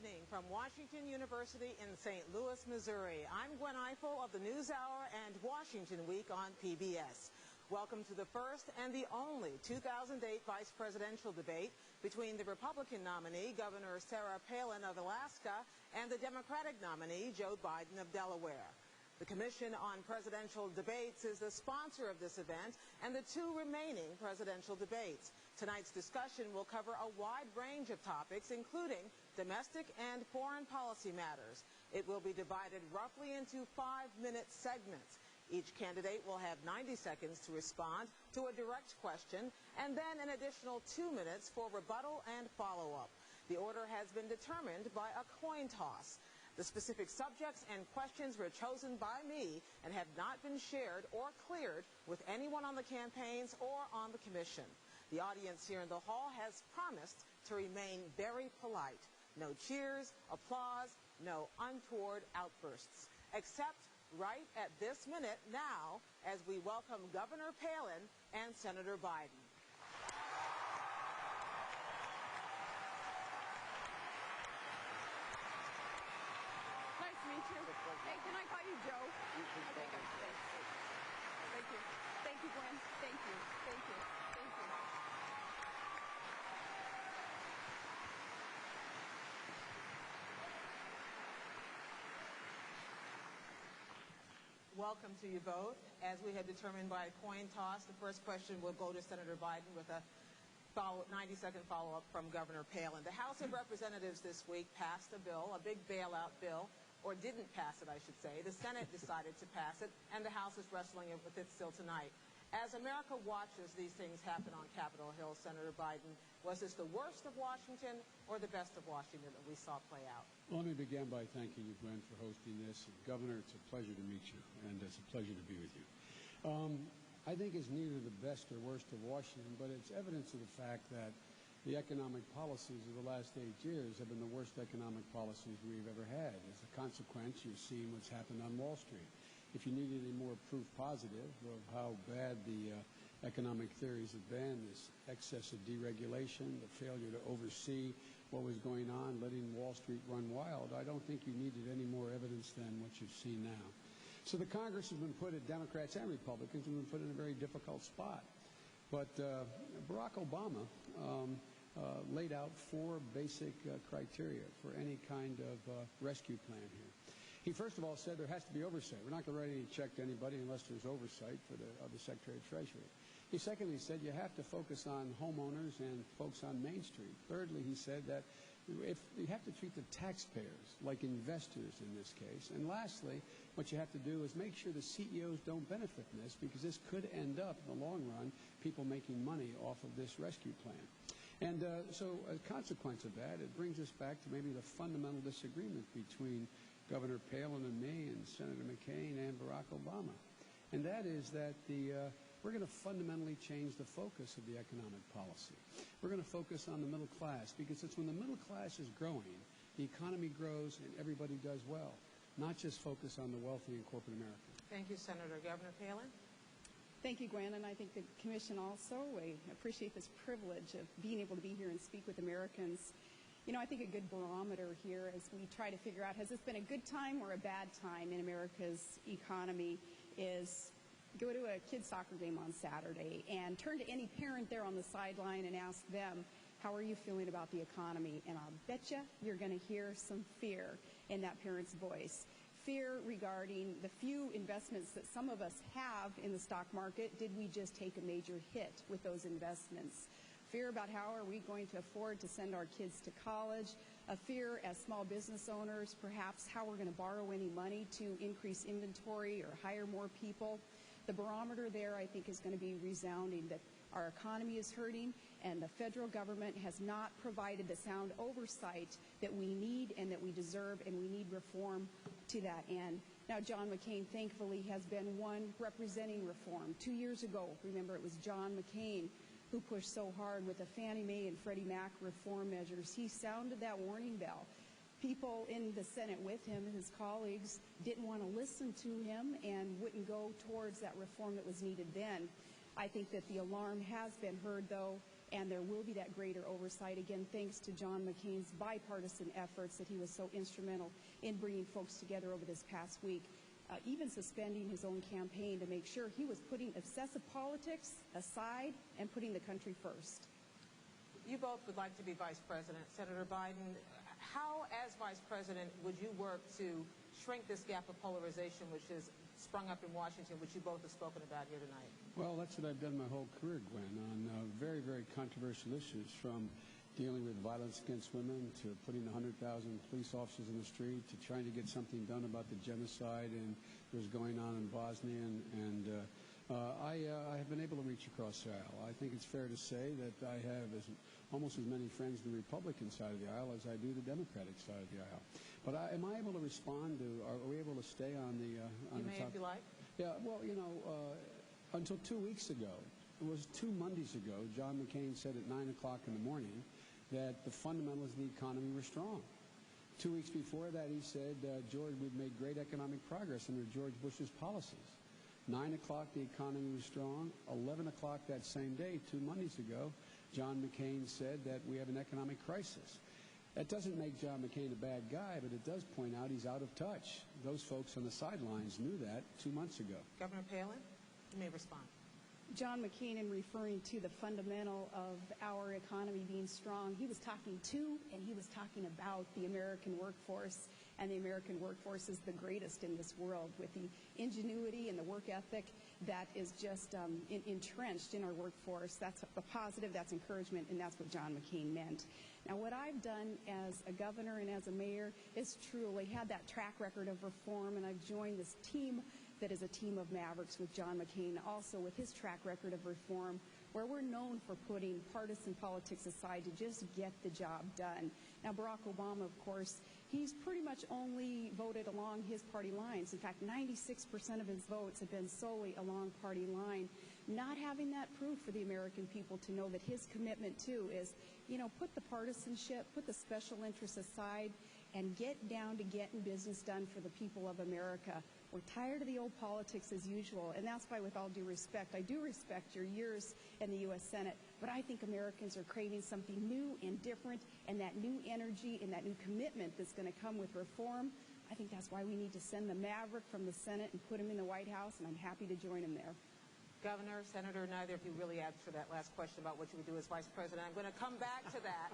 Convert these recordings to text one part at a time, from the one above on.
evening from Washington University in St. Louis, Missouri. I'm Gwen Eiffel of the NewsHour and Washington Week on PBS. Welcome to the first and the only 2008 vice presidential debate between the Republican nominee, Governor Sarah Palin of Alaska, and the Democratic nominee, Joe Biden of Delaware. The Commission on Presidential Debates is the sponsor of this event and the two remaining presidential debates. Tonight's discussion will cover a wide range of topics, including domestic and foreign policy matters. It will be divided roughly into 5-minute segments. Each candidate will have 90 seconds to respond to a direct question and then an additional 2 minutes for rebuttal and follow-up. The order has been determined by a coin toss. The specific subjects and questions were chosen by me and have not been shared or cleared with anyone on the campaigns or on the commission. The audience here in the hall has promised to remain very polite. No cheers, applause, no untoward outbursts. Except right at this minute now as we welcome Governor Palin and Senator Biden. Hey, can I call you Joe? Okay, good. Thank you. Thank you, Gwen. Thank you. Thank you. Thank you. Welcome to you both. As we had determined by a coin toss, the first question will go to Senator Biden with a 90-second follow-up from Governor Palin. The House of Representatives this week passed a bill, a big bailout bill, or didn't pass it, I should say. The Senate decided to pass it, and the House is wrestling with it still tonight. As America watches these things happen on Capitol Hill, Senator Biden, was this the worst of Washington or the best of Washington that we saw play out? Well, let me begin by thanking you, Gwen, for hosting this. Governor, it's a pleasure to meet you, and it's a pleasure to be with you. I think it's neither the best or worst of Washington, but it's evidence of the fact that the economic policies of the last 8 years have been the worst economic policies we've ever had. As a consequence, you've seen what's happened on Wall Street. If you need any more proof positive of how bad the economic theories have been, this excess of deregulation, the failure to oversee what was going on, letting Wall Street run wild, I don't think you needed any more evidence than what you've seen now. So the Congress has been put, Democrats and Republicans have been put in a very difficult spot. But Barack Obama laid out 4 basic criteria for any kind of rescue plan here. He first of all said there has to be oversight. We're not going to write any check to anybody unless there's oversight for the Secretary of Treasury. He secondly said you have to focus on homeowners and folks on Main Street. Thirdly, he said that if you have to treat the taxpayers like investors in this case. And lastly, what you have to do is make sure the CEOs don't benefit from this, because this could end up, in the long run, people making money off of this rescue plan. And so a consequence of that, it brings us back to maybe the fundamental disagreement between Governor Palin and me and Senator McCain and Barack Obama. And that is that we're going to fundamentally change the focus of the economic policy. We're going to focus on the middle class, because it's when the middle class is growing, the economy grows and everybody does well, not just focus on the wealthy and corporate America. Thank you, Senator. Governor Palin? Thank you, Gwen, and I think the Commission also, we appreciate this privilege of being able to be here and speak with Americans. You know, I think a good barometer here as we try to figure out, has this been a good time or a bad time in America's economy, is go to a kid's soccer game on Saturday and turn to any parent there on the sideline and ask them, how are you feeling about the economy? And I'll bet you're going to hear some fear in that parent's voice. Fear regarding the few investments that some of us have in the stock market. Did we just take a major hit with those investments? Fear about how are we going to afford to send our kids to college, a fear as small business owners, perhaps how we're going to borrow any money to increase inventory or hire more people. The barometer there, I think, is going to be resounding, that our economy is hurting and the federal government has not provided the sound oversight that we need and that we deserve, and we need reform to that end. Now, John McCain, thankfully, has been one representing reform. 2 years ago, remember, it was John McCain who pushed so hard with the Fannie Mae and Freddie Mac reform measures. He sounded that warning bell. People in the Senate with him, his colleagues, didn't want to listen to him and wouldn't go towards that reform that was needed then. I think that the alarm has been heard, though, and there will be that greater oversight, again, thanks to John McCain's bipartisan efforts that he was so instrumental in bringing folks together over this past week, even suspending his own campaign to make sure he was putting obsessive politics aside and putting the country first. You both would like to be vice president. Senator Biden, how, as vice president, would you work to shrink this gap of polarization which has sprung up in Washington, which you both have spoken about here tonight? Well, that's what I've done my whole career, Gwen, on very, very controversial issues, from dealing with violence against women to putting 100,000 police officers in the street to trying to get something done about the genocide that was going on in Bosnia. I have been able to reach across the aisle. I think it's fair to say that I have almost as many friends on the Republican side of the aisle as I do the Democratic side of the aisle. But am I able to respond to, are we able to stay on the top? You may, if you like. Yeah, well, until 2 weeks ago, it was 2 Mondays ago, John McCain said at 9 o'clock in the morning that the fundamentals of the economy were strong. 2 weeks before that, he said, George, we've made great economic progress under George Bush's policies. 9 o'clock, the economy was strong. 11 o'clock that same day, 2 Mondays ago, John McCain said that we have an economic crisis. That doesn't make John McCain a bad guy, but it does point out he's out of touch. Those folks on the sidelines knew that 2 months ago. Governor Palin, you may respond. John McCain, in referring to the fundamental of our economy being strong, he was talking to and he was talking about the American workforce, and the American workforce is the greatest in this world, with the ingenuity and the work ethic that is just entrenched in our workforce. That's a positive, that's encouragement, and that's what John McCain meant. Now, what I've done as a governor and as a mayor is truly had that track record of reform, and I've joined this team that is a team of mavericks with John McCain, also with his track record of reform, where we're known for putting partisan politics aside to just get the job done. Now, Barack Obama, of course, he's pretty much only voted along his party lines. In fact, 96% of his votes have been solely along party line, not having that proof for the American people to know that his commitment, too, is, put the partisanship, put the special interests aside, and get down to getting business done for the people of America. We're tired of the old politics as usual, and that's why, with all due respect, I do respect your years in the U.S. Senate, but I think Americans are craving something new and different, and that new energy and that new commitment that's going to come with reform. I think that's why we need to send the maverick from the Senate and put him in the White House, and I'm happy to join him there. Governor, Senator, neither of you really answered that last question about what you would do as vice president. I'm going to come back to that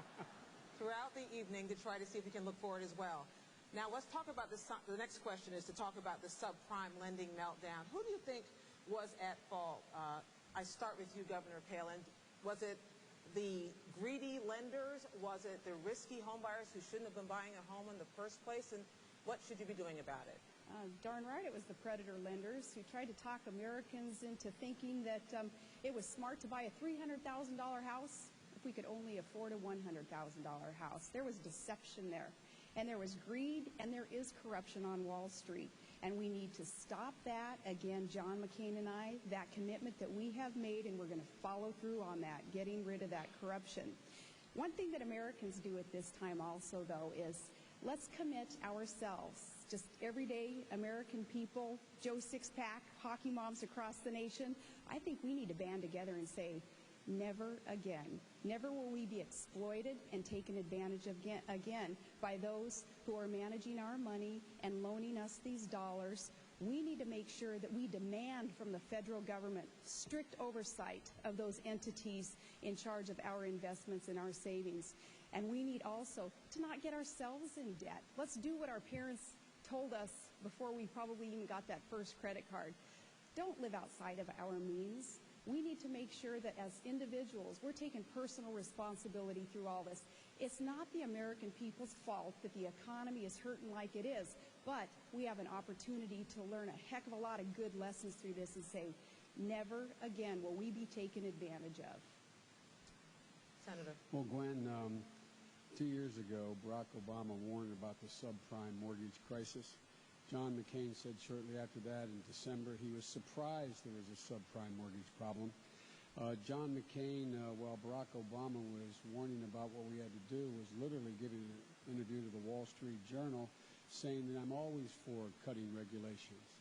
throughout the evening to try to see if we can look forward as well. Now, let's talk about the next question is to talk about the subprime lending meltdown. Who do you think was at fault? I start with you, Governor Palin. Was it the greedy lenders? Was it the risky homebuyers who shouldn't have been buying a home in the first place? And what should you be doing about it? Darn right it was the predator lenders who tried to talk Americans into thinking that it was smart to buy a $300,000 house if we could only afford a $100,000 house. There was deception there. And there was greed, and there is corruption on Wall Street. And we need to stop that. Again, John McCain and I, that commitment that we have made, and we're going to follow through on that, getting rid of that corruption. One thing that Americans do at this time also, though, is let's commit ourselves, just everyday American people, Joe Sixpack, hockey moms across the nation. I think we need to band together and say, never again. Never will we be exploited and taken advantage of again by those who are managing our money and loaning us these dollars. We need to make sure that we demand from the federal government strict oversight of those entities in charge of our investments and our savings. And we need also to not get ourselves in debt. Let's do what our parents told us before we probably even got that first credit card. Don't live outside of our means. We need to make sure that as individuals, we're taking personal responsibility through all this. It's not the American people's fault that the economy is hurting like it is, but we have an opportunity to learn a heck of a lot of good lessons through this and say, never again will we be taken advantage of. Senator. Well, Gwen, 2 years ago, Barack Obama warned about the subprime mortgage crisis. John McCain said shortly after that in December he was surprised there was a subprime mortgage problem. John McCain, while Barack Obama was warning about what we had to do, was literally giving an interview to the Wall Street Journal saying that I'm always for cutting regulations.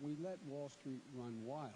We let Wall Street run wild.